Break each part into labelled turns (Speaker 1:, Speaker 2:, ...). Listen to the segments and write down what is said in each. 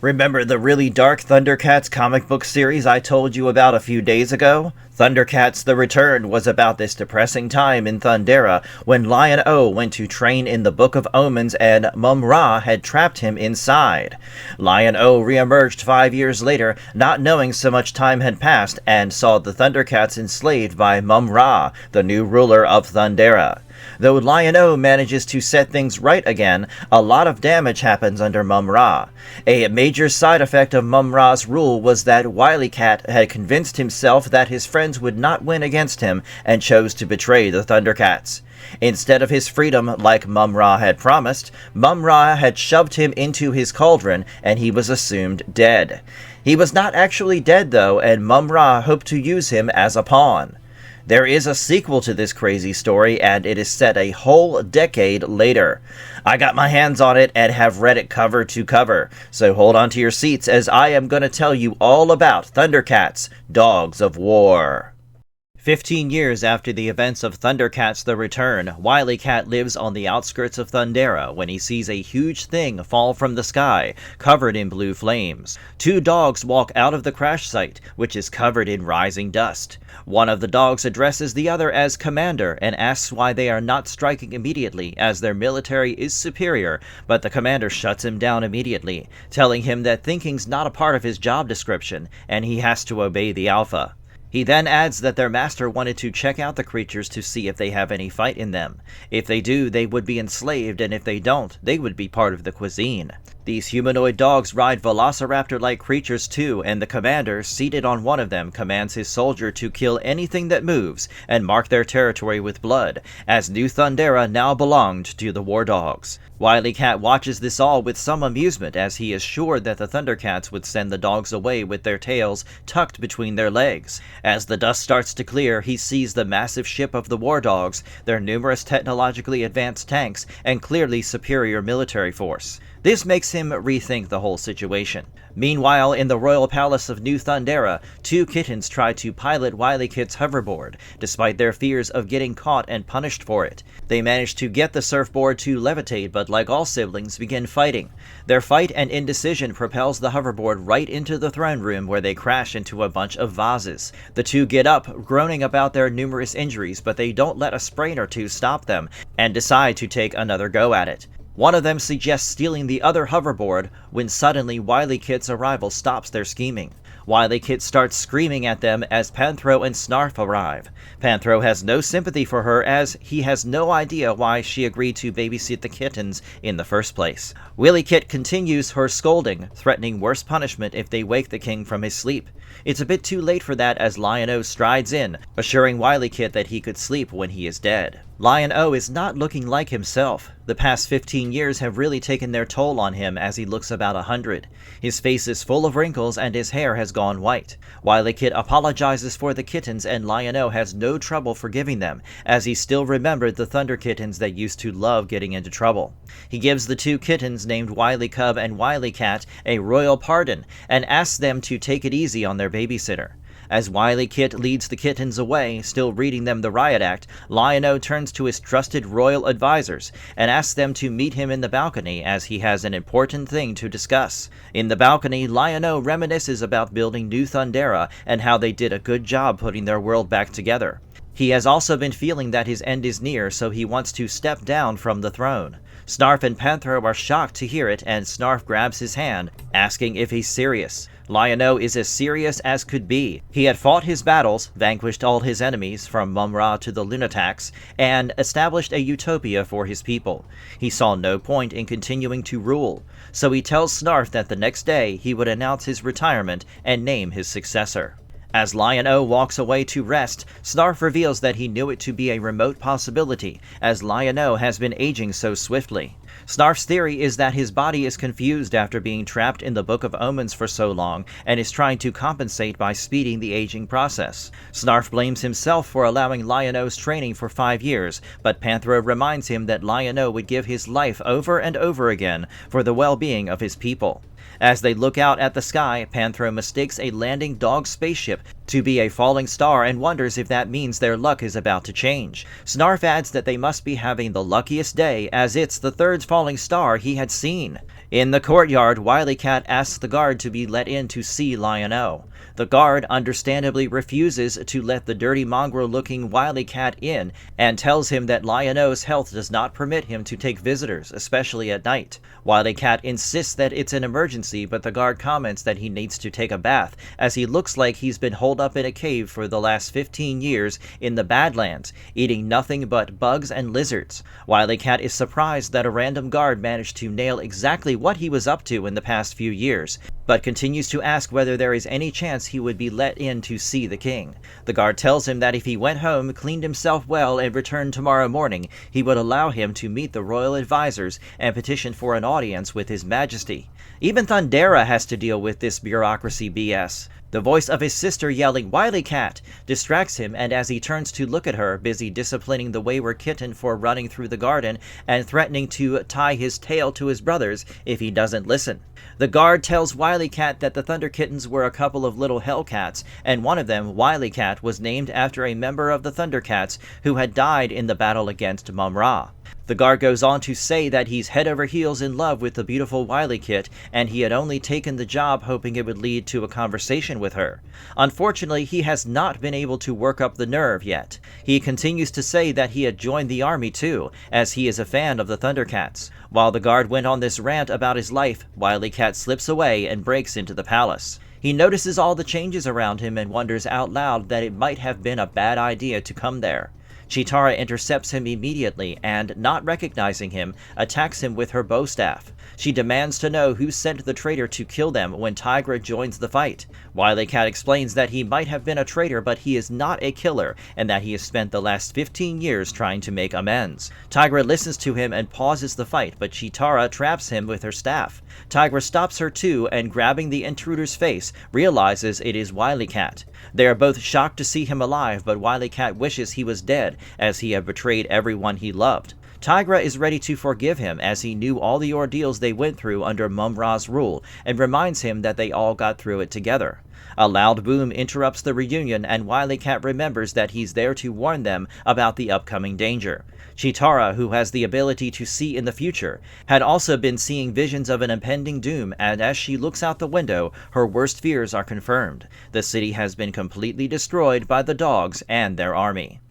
Speaker 1: Remember the really dark Thundercats comic book series I told you about a few days ago? Thundercats The Return was about this depressing time in Thundera when Lion-O went to train in the Book of Omens and Mumm Ra had trapped him inside. Lion-O reemerged 5 years later, not knowing so much time had passed, and saw the Thundercats enslaved by Mumm Ra, the new ruler of Thundera. Though Lion-O manages to set things right again, a lot of damage happens under Mumm Ra. A major side effect of Mumm Ra's rule was that Wilykat had convinced himself that his friends would not win against him and chose to betray the Thundercats. Instead of his freedom, like Mumm Ra had promised, Mumm Ra had shoved him into his cauldron and he was assumed dead. He was not actually dead though, and Mumm Ra hoped to use him as a pawn. There is a sequel to this crazy story, and it is set a whole decade later. I got my hands on it and have read it cover to cover, so hold on to your seats as I am going to tell you all about Thundercats, Dogs of War. 15 years after the events of Thundercats The Return, Wilykat lives on the outskirts of Thundera when he sees a huge thing fall from the sky, covered in blue flames. Two dogs walk out of the crash site, which is covered in rising dust. One of the dogs addresses the other as Commander and asks why they are not striking immediately, as their military is superior, but the commander shuts him down immediately, telling him that thinking's not a part of his job description, and he has to obey the alpha. He then adds that their master wanted to check out the creatures to see if they have any fight in them. If they do, they would be enslaved, and if they don't, they would be part of the cuisine. These humanoid dogs ride velociraptor-like creatures too, and the commander, seated on one of them, commands his soldier to kill anything that moves and mark their territory with blood, as New Thundera now belonged to the war dogs. Wilykat watches this all with some amusement, as he is sure that the Thundercats would send the dogs away with their tails tucked between their legs. As the dust starts to clear, he sees the massive ship of the war dogs, their numerous technologically advanced tanks, and clearly superior military force. This makes him rethink the whole situation. Meanwhile, in the royal palace of New Thundera, two kittens try to pilot Wilykat's hoverboard, despite their fears of getting caught and punished for it. They manage to get the surfboard to levitate, but like all siblings, begin fighting. Their fight and indecision propels the hoverboard right into the throne room, where they crash into a bunch of vases. The two get up, groaning about their numerous injuries, but they don't let a sprain or two stop them, and decide to take another go at it. One of them suggests stealing the other hoverboard, when suddenly Wilykat's arrival stops their scheming. Wilykat starts screaming at them as Panthro and Snarf arrive. Panthro has no sympathy for her, as he has no idea why she agreed to babysit the kittens in the first place. Wilykat continues her scolding, threatening worse punishment if they wake the king from his sleep. It's a bit too late for that, as Lion-O strides in, assuring Wilykat that he could sleep when he is dead. Lion-O is not looking like himself. The past 15 years have really taken their toll on him, as he looks about 100. His face is full of wrinkles and his hair has gone white. Wilykat apologizes for the kittens, and Lion-O has no trouble forgiving them, as he still remembered the Thunder kittens that used to love getting into trouble. He gives the two kittens named Wilycub and Wilykat a royal pardon, and asks them to take it easy on their babysitter. As Wilykat leads the kittens away, still reading them the riot act, Lion-O turns to his trusted royal advisors and asks them to meet him in the balcony, as he has an important thing to discuss. In the balcony, Lion-O reminisces about building New Thundera and how they did a good job putting their world back together. He has also been feeling that his end is near, so he wants to step down from the throne. Snarf and Panthro are shocked to hear it, and Snarf grabs his hand, asking if he's serious. Lion-O is as serious as could be. He had fought his battles, vanquished all his enemies, from Mumm Ra to the lunatics, and established a utopia for his people. He saw no point in continuing to rule, so he tells Snarf that the next day he would announce his retirement and name his successor. As Lion-O walks away to rest, Snarf reveals that he knew it to be a remote possibility, as Lion-O has been aging so swiftly. Snarf's theory is that his body is confused after being trapped in the Book of Omens for so long, and is trying to compensate by speeding the aging process. Snarf blames himself for allowing Lion-O's training for 5 years, but Panthro reminds him that Lion-O would give his life over and over again for the well-being of his people. As they look out at the sky, Panthro mistakes a landing dog spaceship to be a falling star and wonders if that means their luck is about to change. Snarf adds that they must be having the luckiest day, as it's the third falling star he had seen. In the courtyard, Wilykat asks the guard to be let in to see Lion-O. The guard understandably refuses to let the dirty mongrel-looking Wilykat in and tells him that Lion-O's health does not permit him to take visitors, especially at night. Wilykat insists that it's an emergency, but the guard comments that he needs to take a bath, as he looks like he's been holed up in a cave for the last 15 years in the Badlands, eating nothing but bugs and lizards. Wilykat is surprised that a random guard managed to nail exactly what he was up to in the past few years, but continues to ask whether there is any chance he would be let in to see the king. The guard tells him that if he went home, cleaned himself well, and returned tomorrow morning, he would allow him to meet the royal advisors and petition for an audience with his majesty. Even Thundera has to deal with this bureaucracy BS. The voice of his sister yelling, "Wilykat!" distracts him, and as he turns to look at her, busy disciplining the wayward kitten for running through the garden and threatening to tie his tail to his brothers if he doesn't listen. The guard tells Wilykat that the Thunder Kittens were a couple of little hellcats, and one of them, Wilykat, was named after a member of the Thundercats who had died in the battle against Mumm Ra. The guard goes on to say that he's head over heels in love with the beautiful Wilykat, and he had only taken the job hoping it would lead to a conversation with her. Unfortunately, he has not been able to work up the nerve yet. He continues to say that he had joined the army too, as he is a fan of the Thundercats. While the guard went on this rant about his life, Wilykat slips away and breaks into the palace. He notices all the changes around him and wonders out loud that it might have been a bad idea to come there. Cheetara intercepts him immediately and, not recognizing him, attacks him with her bow staff. She demands to know who sent the traitor to kill them when Tigra joins the fight. Wilykat explains that he might have been a traitor, but he is not a killer, and that he has spent the last 15 years trying to make amends. Tigra listens to him and pauses the fight, but Cheetara traps him with her staff. Tigra stops her too, and grabbing the intruder's face, realizes it is Wilykat. They are both shocked to see him alive, but Wilykat wishes he was dead, as he had betrayed everyone he loved. Tigra is ready to forgive him, as he knew all the ordeals they went through under Mumm Ra's rule, and reminds him that they all got through it together. A loud boom interrupts the reunion, and Wilykat remembers that he's there to warn them about the upcoming danger. Cheetara, who has the ability to see in the future, had also been seeing visions of an impending doom, and as she looks out the window, her worst fears are confirmed. The city has been completely destroyed by the dogs and their army.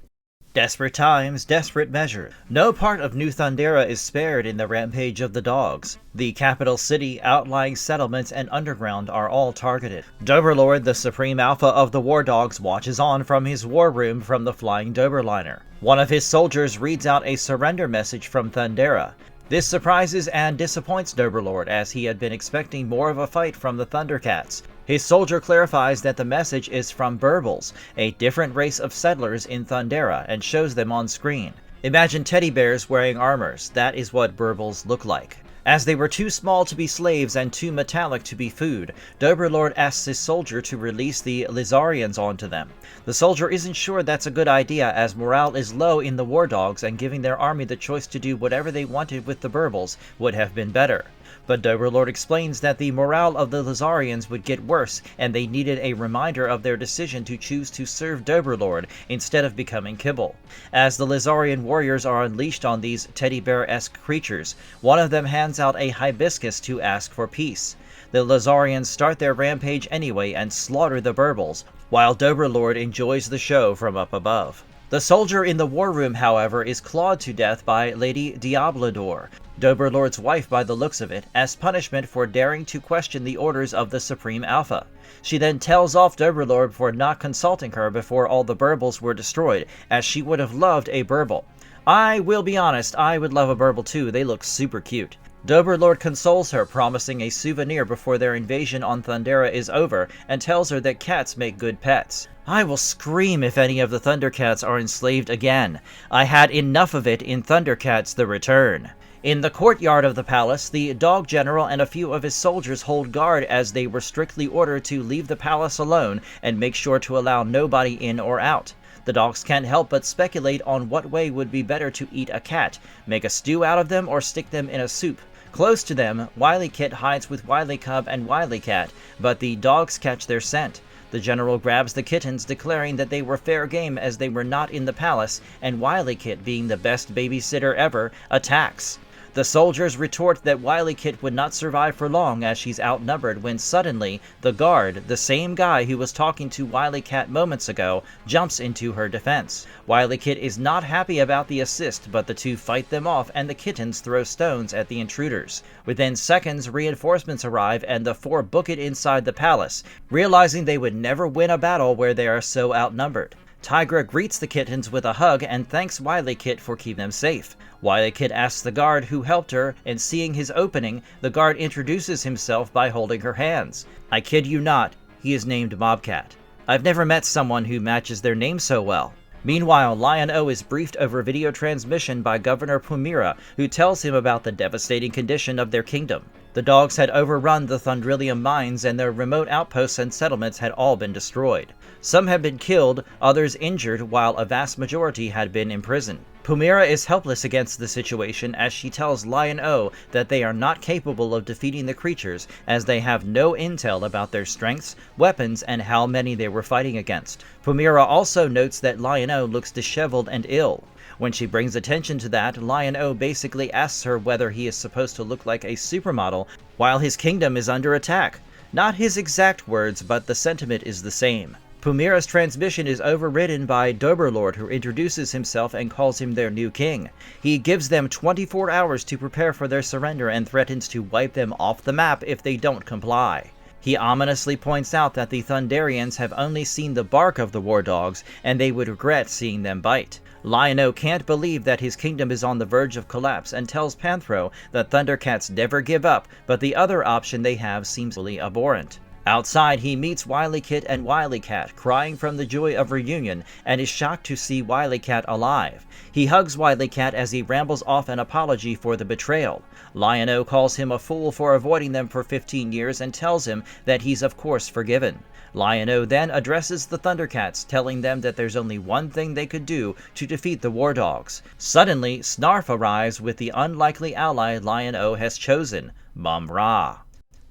Speaker 1: Desperate times, desperate measures. No part of New Thundera is spared in the rampage of the dogs. The capital city, outlying settlements, and underground are all targeted. Doberlord, the supreme alpha of the war dogs, watches on from his war room from the flying Doberliner. One of his soldiers reads out a surrender message from Thundera. This surprises and disappoints Doberlord, as he had been expecting more of a fight from the Thundercats. His soldier clarifies that the message is from Burbles, a different race of settlers in Thundera, and shows them on screen. Imagine teddy bears wearing armors. That is what Burbles look like. As they were too small to be slaves and too metallic to be food, Doberlord asks his soldier to release the Lizarians onto them. The soldier isn't sure that's a good idea, as morale is low in the war dogs, and giving their army the choice to do whatever they wanted with the Burbles would have been better. But Doberlord explains that the morale of the Lizarians would get worse, and they needed a reminder of their decision to choose to serve Doberlord instead of becoming kibble. As the Lizarian warriors are unleashed on these teddy bear-esque creatures, one of them hands out a hibiscus to ask for peace. The Lizarians start their rampage anyway and slaughter the Burbles, while Doberlord enjoys the show from up above. The soldier in the war room, however, is clawed to death by Lady Diablador, Doberlord's wife by the looks of it, as punishment for daring to question the orders of the Supreme Alpha. She then tells off Doberlord for not consulting her before all the Burbles were destroyed, as she would have loved a Burble. I will be honest, I would love a Burble too, they look super cute. Doberlord consoles her, promising a souvenir before their invasion on Thundera is over, and tells her that cats make good pets. I will scream if any of the Thundercats are enslaved again. I had enough of it in Thundercats: The Return. In the courtyard of the palace, the dog general and a few of his soldiers hold guard, as they were strictly ordered to leave the palace alone and make sure to allow nobody in or out. The dogs can't help but speculate on what way would be better to eat a cat: make a stew out of them or stick them in a soup. Close to them, Wilykat hides with Wilycub and Wilykat, but the dogs catch their scent. The general grabs the kittens, declaring that they were fair game as they were not in the palace, and Wilykat, being the best babysitter ever, attacks. The soldiers retort that Wilykat would not survive for long as she's outnumbered when suddenly the guard, the same guy who was talking to Wilykat moments ago, jumps into her defense. Wilykat is not happy about the assist, but the two fight them off and the kittens throw stones at the intruders. Within seconds, reinforcements arrive and the four book it inside the palace, realizing they would never win a battle where they are so outnumbered. Tigra greets the kittens with a hug and thanks Wilykat for keeping them safe. Wilykat asks the guard who helped her, and seeing his opening, the guard introduces himself by holding her hands. I kid you not, he is named Mobcat. I've never met someone who matches their name so well. Meanwhile, Lion-O is briefed over video transmission by Governor Mumm Ra, who tells him about the devastating condition of their kingdom. The dogs had overrun the Thundrilium mines and their remote outposts and settlements had all been destroyed. Some had been killed, others injured, while a vast majority had been imprisoned. Mumm Ra is helpless against the situation as she tells Lion-O that they are not capable of defeating the creatures as they have no intel about their strengths, weapons, and how many they were fighting against. Mumm Ra also notes that Lion-O looks disheveled and ill. When she brings attention to that, Lion-O basically asks her whether he is supposed to look like a supermodel while his kingdom is under attack. Not his exact words, but the sentiment is the same. Mumm Ra's transmission is overridden by Doberlord, who introduces himself and calls him their new king. He gives them 24 hours to prepare for their surrender and threatens to wipe them off the map if they don't comply. He ominously points out that the Thunderians have only seen the bark of the war dogs, and they would regret seeing them bite. Lion-O can't believe that his kingdom is on the verge of collapse and tells Panthro that Thundercats never give up, but the other option they have seems really abhorrent. Outside, he meets Wilykat and Wilykat, crying from the joy of reunion, and is shocked to see Wilykat alive. He hugs Wilykat as he rambles off an apology for the betrayal. Lion-O calls him a fool for avoiding them for 15 years and tells him that he's of course forgiven. Lion-O then addresses the Thundercats, telling them that there's only one thing they could do to defeat the war dogs. Suddenly, Snarf arrives with the unlikely ally Lion-O has chosen, Mumm Ra.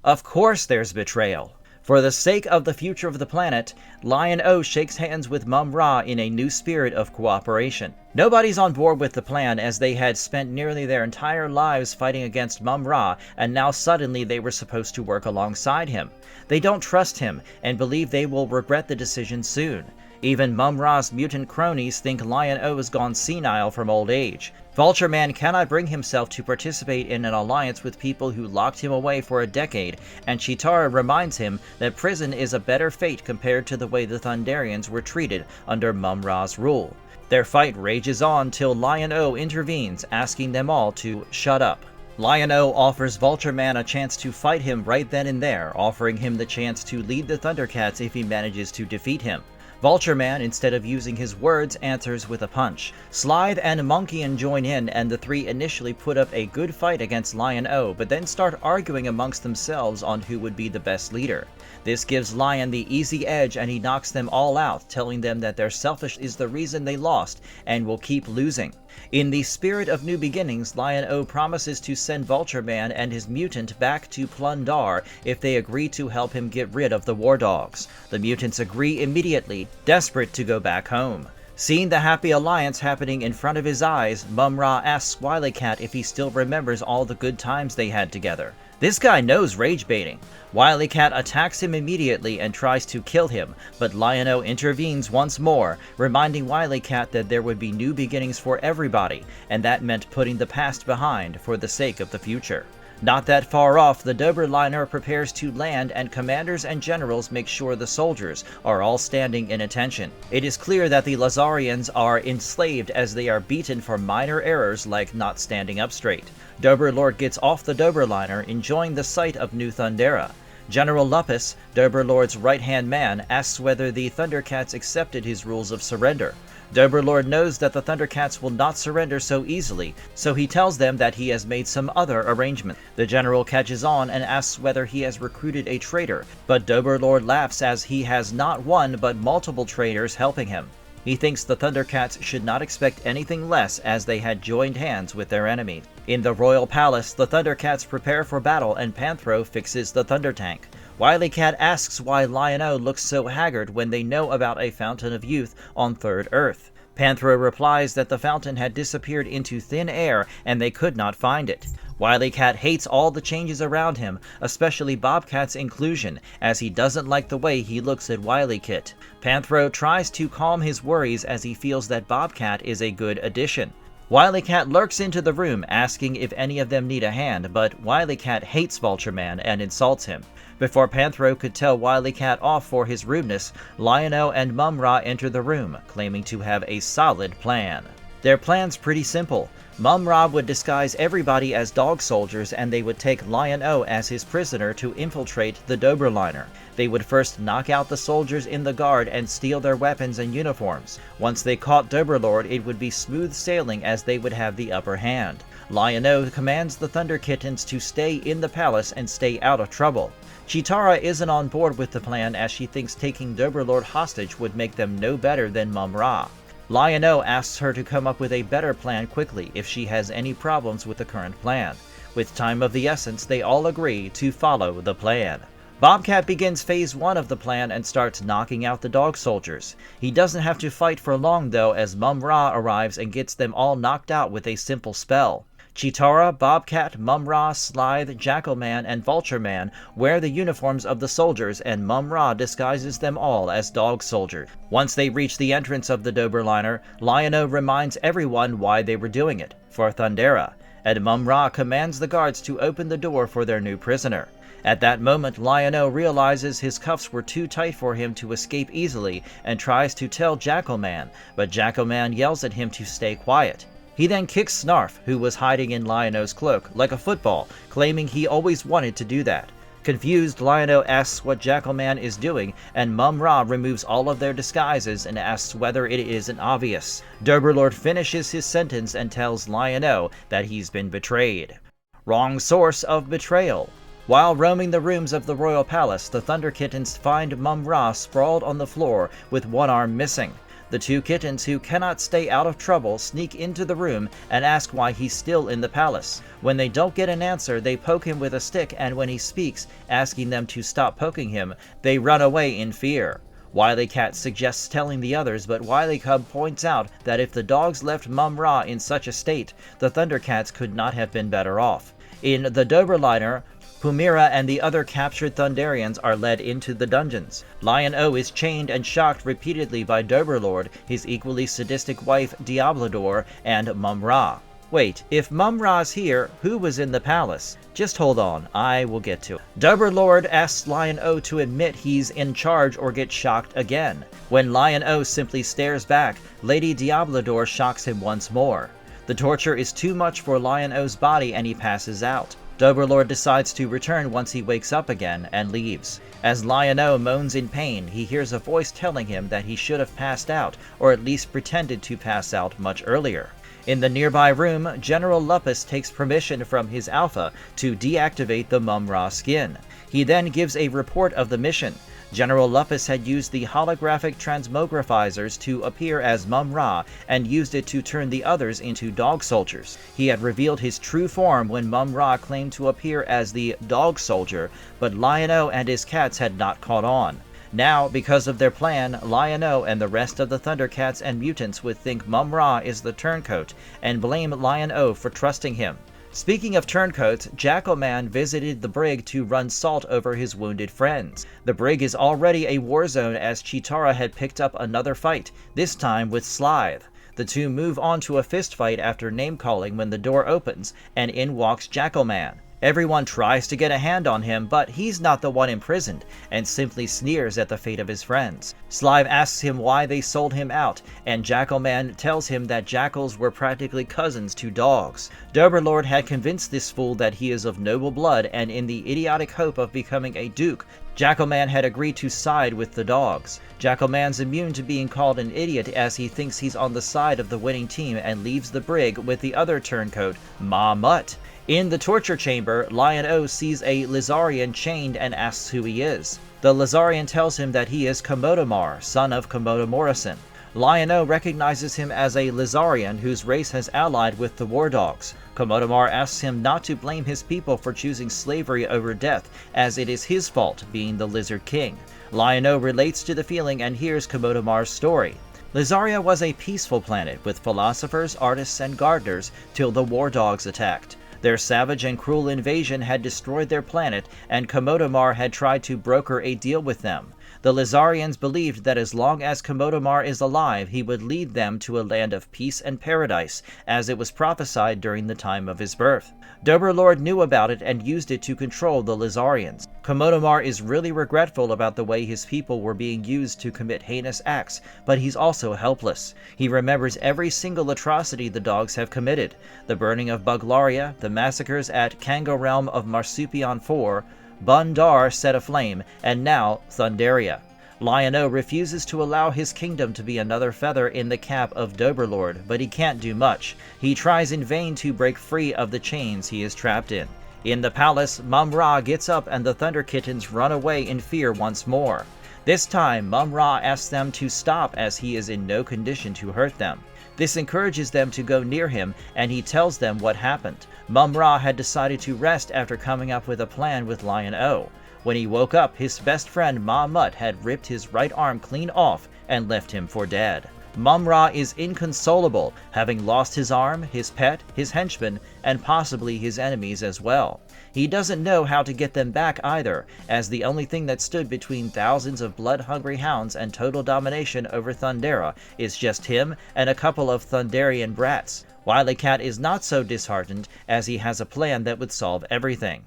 Speaker 1: Of course there's betrayal. For the sake of the future of the planet, Lion-O shakes hands with Mumm Ra in a new spirit of cooperation. Nobody's on board with the plan as they had spent nearly their entire lives fighting against Mumm Ra, and now suddenly they were supposed to work alongside him. They don't trust him and believe they will regret the decision soon. Even Mumm Ra's mutant cronies think Lion-O has gone senile from old age. Vulture Man cannot bring himself to participate in an alliance with people who locked him away for a decade, and Chitara reminds him that prison is a better fate compared to the way the Thunderians were treated under Mumm Ra's rule. Their fight rages on till Lion-O intervenes, asking them all to shut up. Lion-O offers Vulture Man a chance to fight him right then and there, offering him the chance to lead the Thundercats if he manages to defeat him. Vulture Man, instead of using his words, answers with a punch. Slithe and Monkeyan join in, and the three initially put up a good fight against Lion-O, but then start arguing amongst themselves on who would be the best leader. This gives Lion the easy edge and he knocks them all out, telling them that their selfishness is the reason they lost and will keep losing. In the spirit of new beginnings, Lion-O promises to send Vulture Man and his mutant back to Plundar if they agree to help him get rid of the war dogs. The mutants agree immediately, desperate to go back home. Seeing the happy alliance happening in front of his eyes, Mumm Ra asks Wilykat if he still remembers all the good times they had together. This guy knows rage baiting. Wilykat attacks him immediately and tries to kill him, but Lion-O intervenes once more, reminding Wilykat that there would be new beginnings for everybody, and that meant putting the past behind for the sake of the future. Not that far off, the Doberliner prepares to land and commanders and generals make sure the soldiers are all standing in attention. It is clear that the Lazarians are enslaved as they are beaten for minor errors like not standing up straight. Doberlord gets off the Doberliner, enjoying the sight of New Thundera. General Lupus, Doberlord's right-hand man, asks whether the Thundercats accepted his rules of surrender. Doberlord knows that the Thundercats will not surrender so easily, so he tells them that he has made some other arrangement. The general catches on and asks whether he has recruited a traitor, but Doberlord laughs as he has not one but multiple traitors helping him. He thinks the Thundercats should not expect anything less as they had joined hands with their enemies. In the royal palace, the Thundercats prepare for battle and Panthro fixes the Thunder Tank. Wilykat asks why Lion-O looks so haggard when they know about a fountain of youth on Third Earth. Panthro replies that the fountain had disappeared into thin air and they could not find it. Wilykat hates all the changes around him, especially Bobcat's inclusion, as he doesn't like the way he looks at Wilykat. Panthro tries to calm his worries as he feels that Bobcat is a good addition. Wilykat lurks into the room asking if any of them need a hand, but Wilykat hates Vulture Man and insults him. Before Panthro could tell Wilykat off for his rudeness, Lion-O and Mumm Ra enter the room, claiming to have a solid plan. Their plan's pretty simple. Mumm Ra would disguise everybody as dog soldiers and they would take Lion-O as his prisoner to infiltrate the Doberliner. They would first knock out the soldiers in the guard and steal their weapons and uniforms. Once they caught Doberlord, it would be smooth sailing as they would have the upper hand. Lion-O commands the Thunder Kittens to stay in the palace and stay out of trouble. Cheetara isn't on board with the plan as she thinks taking Doberlord hostage would make them no better than Mumm Ra. Lion-O asks her to come up with a better plan quickly if she has any problems with the current plan. With time of the essence, they all agree to follow the plan. Bobcat begins phase 1 of the plan and starts knocking out the dog soldiers. He doesn't have to fight for long though, as Mumm Ra arrives and gets them all knocked out with a simple spell. Cheetara, Bobcat, Mumm Ra, Slythe, Jackalman, and Vulture Man wear the uniforms of the soldiers, and Mumm Ra disguises them all as dog soldiers. Once they reach the entrance of the Doberliner, Lion-O reminds everyone why they were doing it, for Thundera, and Mumm Ra commands the guards to open the door for their new prisoner. At that moment, Lion-O realizes his cuffs were too tight for him to escape easily and tries to tell Jackalman, but Jackalman yells at him to stay quiet. He then kicks Snarf, who was hiding in Lion-O's cloak, like a football, claiming he always wanted to do that. Confused, Lion-O asks what Jackalman is doing, and Mumm Ra removes all of their disguises and asks whether it isn't obvious. Doberlord finishes his sentence and tells Lion-O that he's been betrayed. Wrong source of betrayal. While roaming the rooms of the royal palace, the Thunder Kittens find Mumm Ra sprawled on the floor with one arm missing. The two kittens, who cannot stay out of trouble, sneak into the room and ask why he's still in the palace. When they don't get an answer, they poke him with a stick, and when he speaks, asking them to stop poking him, they run away in fear. Wilykat suggests telling the others, but Wilycub points out that if the dogs left Mumm Ra in such a state, the Thundercats could not have been better off. In the Doberliner, Mumm and the other captured Thunderians are led into the dungeons. Lion-O is chained and shocked repeatedly by Doberlord, his equally sadistic wife Diablador, and Mumm Ra. Wait, if Mumm Ra's here, who was in the palace? Just hold on, I will get to it. Doberlord asks Lion-O to admit he's in charge or get shocked again. When Lion-O simply stares back, Lady Diablador shocks him once more. The torture is too much for Lion-O's body and he passes out. Doberlord decides to return once he wakes up again and leaves. As Lion-O moans in pain, he hears a voice telling him that he should have passed out, or at least pretended to pass out much earlier. In the nearby room, General Lupus takes permission from his Alpha to deactivate the Mumm Ra skin. He then gives a report of the mission. General Lupus had used the holographic transmogrifizers to appear as Mumm Ra and used it to turn the others into dog soldiers. He had revealed his true form when Mumm Ra claimed to appear as the dog soldier, but Lion-O and his cats had not caught on. Now, because of their plan, Lion-O and the rest of the Thundercats and mutants would think Mumm Ra is the turncoat and blame Lion-O for trusting him. Speaking of turncoats, Jackalman visited the brig to run salt over his wounded friends. The brig is already a war zone as Cheetara had picked up another fight, this time with Slythe. The two move on to a fist fight after name-calling when the door opens, and in walks Jackalman. Everyone tries to get a hand on him, but he's not the one imprisoned, and simply sneers at the fate of his friends. Slythe asks him why they sold him out, and Jackalman tells him that jackals were practically cousins to dogs. Doberlord had convinced this fool that he is of noble blood, and in the idiotic hope of becoming a duke, Jackalman had agreed to side with the dogs. Jackalman's immune to being called an idiot as he thinks he's on the side of the winning team and leaves the brig with the other turncoat, Ma Mutt. In the torture chamber, Lion-O sees a Lizarian chained and asks who he is. The Lizarian tells him that he is Komodomar, son of Komodo Morrison. Lion-O recognizes him as a Lizarian whose race has allied with the War Dogs. Komodomar asks him not to blame his people for choosing slavery over death, as it is his fault being the Lizard King. Lion-O relates to the feeling and hears Komodomar's story. Lizaria was a peaceful planet with philosophers, artists, and gardeners till the War Dogs attacked. Their savage and cruel invasion had destroyed their planet, and Komodomar had tried to broker a deal with them. The Lizarians believed that as long as Komodomar is alive, he would lead them to a land of peace and paradise, as it was prophesied during the time of his birth. Doberlord knew about it and used it to control the Lizarians. Komodomar is really regretful about the way his people were being used to commit heinous acts, but he's also helpless. He remembers every single atrocity the dogs have committed: the burning of Buglaria, the massacres at Kango Realm of Marsupial 4, Bundar set aflame, and now Thundera. Lion-O refuses to allow his kingdom to be another feather in the cap of Doberlord, but he can't do much. He tries in vain to break free of the chains he is trapped in. In the palace, Mumm Ra gets up and the Thunder Kittens run away in fear once more. This time, Mumm Ra asks them to stop as he is in no condition to hurt them. This encourages them to go near him, and he tells them what happened. Mumm Ra had decided to rest after coming up with a plan with Lion-O. When he woke up, his best friend Ma Mutt had ripped his right arm clean off and left him for dead. Mumm Ra is inconsolable, having lost his arm, his pet, his henchmen, and possibly his enemies as well. He doesn't know how to get them back either, as the only thing that stood between thousands of blood-hungry hounds and total domination over Thundera is just him and a couple of Thunderian brats. Wilykat is not so disheartened, as he has a plan that would solve everything.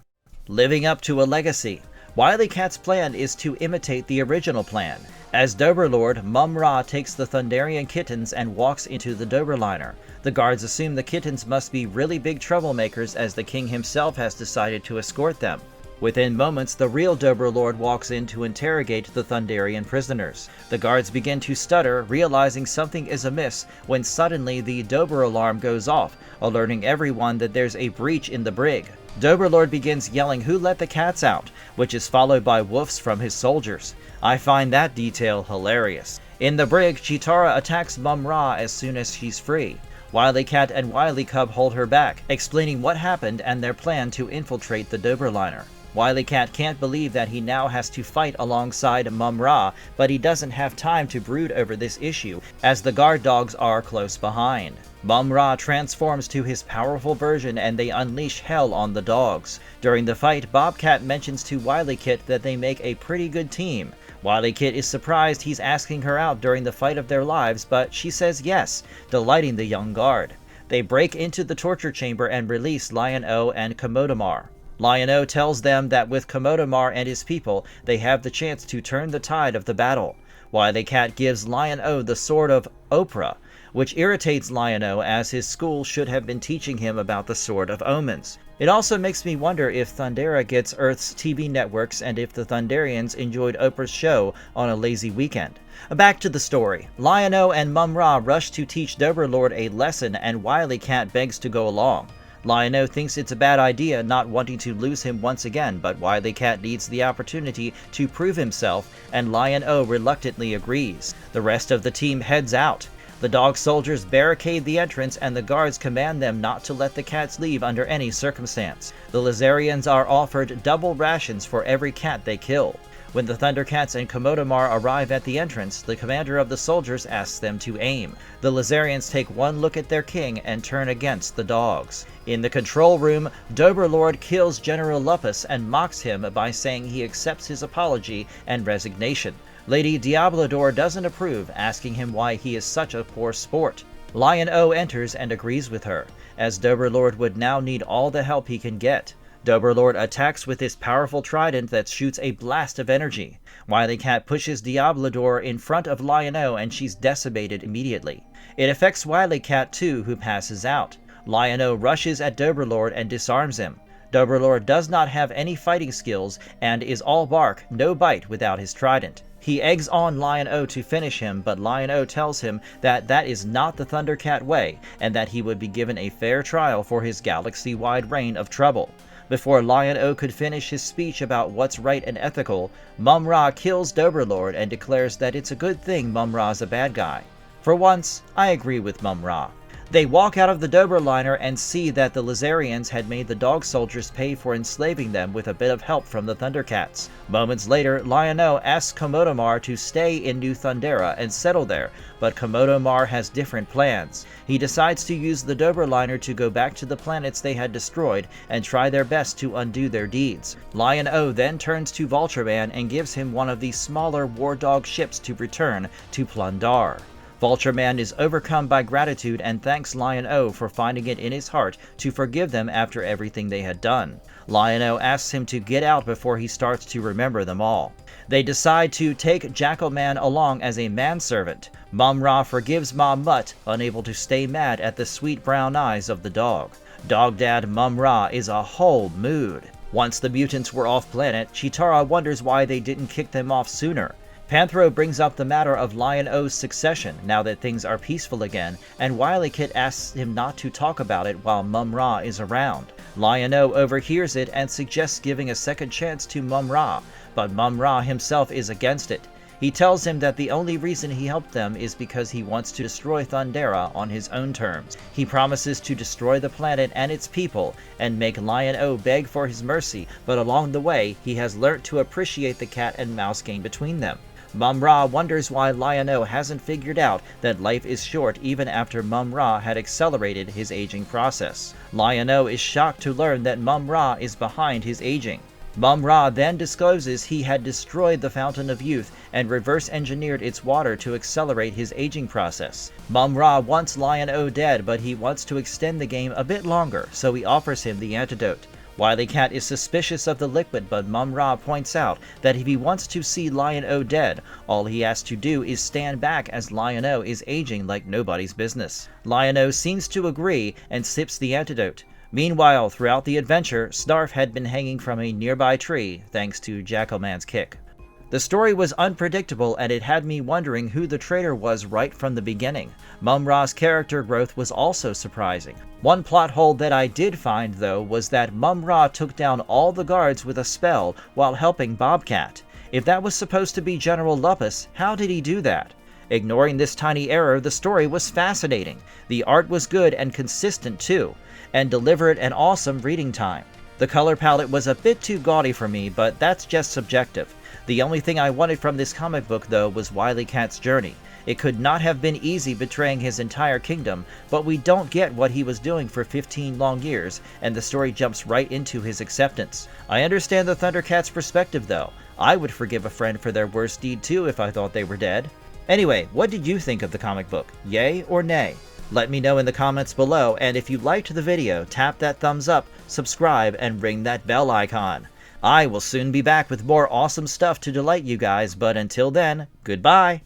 Speaker 1: Living up to a legacy. Wilykat's plan is to imitate the original plan. As Doberlord, Mumm Ra takes the Thunderian kittens and walks into the Doberliner. The guards assume the kittens must be really big troublemakers, as the king himself has decided to escort them. Within moments, the real Doberlord walks in to interrogate the Thunderian prisoners. The guards begin to stutter, realizing something is amiss, when suddenly the Dober alarm goes off, alerting everyone that there's a breach in the brig. Doberlord begins yelling "Who let the cats out?", which is followed by woofs from his soldiers. I find that detail hilarious. In the brig, Cheetara attacks Mumm Ra as soon as she's free. Wilykat and Wilycub hold her back, explaining what happened and their plan to infiltrate the Doberliner. Wilykat can't believe that he now has to fight alongside Mumm Ra, but he doesn't have time to brood over this issue, as the guard dogs are close behind. Mumm Ra transforms to his powerful version and they unleash hell on the dogs. During the fight, Bobcat mentions to Wilykat that they make a pretty good team. Wilykat is surprised he's asking her out during the fight of their lives, but she says yes, delighting the young guard. They break into the torture chamber and release Lion-O and Komodomar. Lion-O tells them that with Komodomar and his people, they have the chance to turn the tide of the battle. Wilykat gives Lion-O the sword of Oprah, which irritates Lion-O, as his school should have been teaching him about the sword of Omens. It also makes me wonder if Thundera gets Earth's TV networks and if the Thunderians enjoyed Oprah's show on a lazy weekend. Back to the story. Lion-O and Mumm Ra rush to teach Doberlord a lesson, and Wilykat begs to go along. Lion-O thinks it's a bad idea, not wanting to lose him once again, but Wilykat needs the opportunity to prove himself, and Lion-O reluctantly agrees. The rest of the team heads out. The dog soldiers barricade the entrance, and the guards command them not to let the cats leave under any circumstance. The Lizarians are offered double rations for every cat they kill. When the Thundercats and Komodomar arrive at the entrance, the commander of the soldiers asks them to aim. The Lizarians take one look at their king and turn against the dogs. In the control room, Doberlord kills General Lupus and mocks him by saying he accepts his apology and resignation. Lady Diablodor doesn't approve, asking him why he is such a poor sport. Lion-O enters and agrees with her, as Doberlord would now need all the help he can get. Doberlord attacks with his powerful trident that shoots a blast of energy. Wilykat pushes Diablodor in front of Lion-O and she's decimated immediately. It affects Wilykat too, who passes out. Lion-O rushes at Doberlord and disarms him. Doberlord does not have any fighting skills and is all bark, no bite without his trident. He eggs on Lion-O to finish him, but Lion-O tells him that that is not the Thundercat way, and that he would be given a fair trial for his galaxy-wide reign of trouble. Before Lion-O could finish his speech about what's right and ethical, Mumm Ra kills Doberlord and declares that it's a good thing Mumm Ra's a bad guy. For once, I agree with Mumm Ra. They walk out of the Doberliner and see that the Lizarians had made the dog soldiers pay for enslaving them with a bit of help from the Thundercats. Moments later, Lion-O asks Komodo-Mar to stay in New Thundera and settle there, but Komodo-Mar has different plans. He decides to use the Doberliner to go back to the planets they had destroyed and try their best to undo their deeds. Lion-O then turns to Vulture-Man and gives him one of the smaller war dog ships to return to Plundar. Vulture-Man is overcome by gratitude and thanks Lion-O for finding it in his heart to forgive them after everything they had done. Lion-O asks him to get out before he starts to remember them all. They decide to take Jackal-Man along as a manservant. Mumm Ra forgives Ma Mutt, unable to stay mad at the sweet brown eyes of the dog. Dog Dad Mumm Ra is a whole mood. Once the mutants were off planet, Cheetara wonders why they didn't kick them off sooner. Panthro brings up the matter of Lion-O's succession now that things are peaceful again, and Wilykat asks him not to talk about it while Mumm Ra is around. Lion-O overhears it and suggests giving a second chance to Mumm Ra, but Mumm Ra himself is against it. He tells him that the only reason he helped them is because he wants to destroy Thundera on his own terms. He promises to destroy the planet and its people and make Lion-O beg for his mercy, but along the way he has learnt to appreciate the cat and mouse game between them. Mumm Ra wonders why Lion-O hasn't figured out that life is short even after Mumm Ra had accelerated his aging process. Lion-O is shocked to learn that Mumm Ra is behind his aging. Mumm Ra then discloses he had destroyed the Fountain of Youth and reverse-engineered its water to accelerate his aging process. Mumm Ra wants Lion-O dead, but he wants to extend the game a bit longer, so he offers him the antidote. Wilykat is suspicious of the liquid, but Mumm Ra points out that if he wants to see Lion-O dead, all he has to do is stand back as Lion-O is aging like nobody's business. Lion-O seems to agree and sips the antidote. Meanwhile, throughout the adventure, Snarf had been hanging from a nearby tree thanks to Jackal-Man's kick. The story was unpredictable and it had me wondering who the traitor was right from the beginning. Mumm Ra's character growth was also surprising. One plot hole that I did find though was that Mumm Ra took down all the guards with a spell while helping Bobcat. If that was supposed to be General Lupus, how did he do that? Ignoring this tiny error, the story was fascinating. The art was good and consistent too, and delivered an awesome reading time. The color palette was a bit too gaudy for me, but that's just subjective. The only thing I wanted from this comic book though was Wilykat's journey. It could not have been easy betraying his entire kingdom, but we don't get what he was doing for 15 long years, and the story jumps right into his acceptance. I understand the Thundercats' perspective though. I would forgive a friend for their worst deed too if I thought they were dead. Anyway, what did you think of the comic book? Yay or nay? Let me know in the comments below, and if you liked the video, tap that thumbs up, subscribe, and ring that bell icon. I will soon be back with more awesome stuff to delight you guys, but until then, goodbye!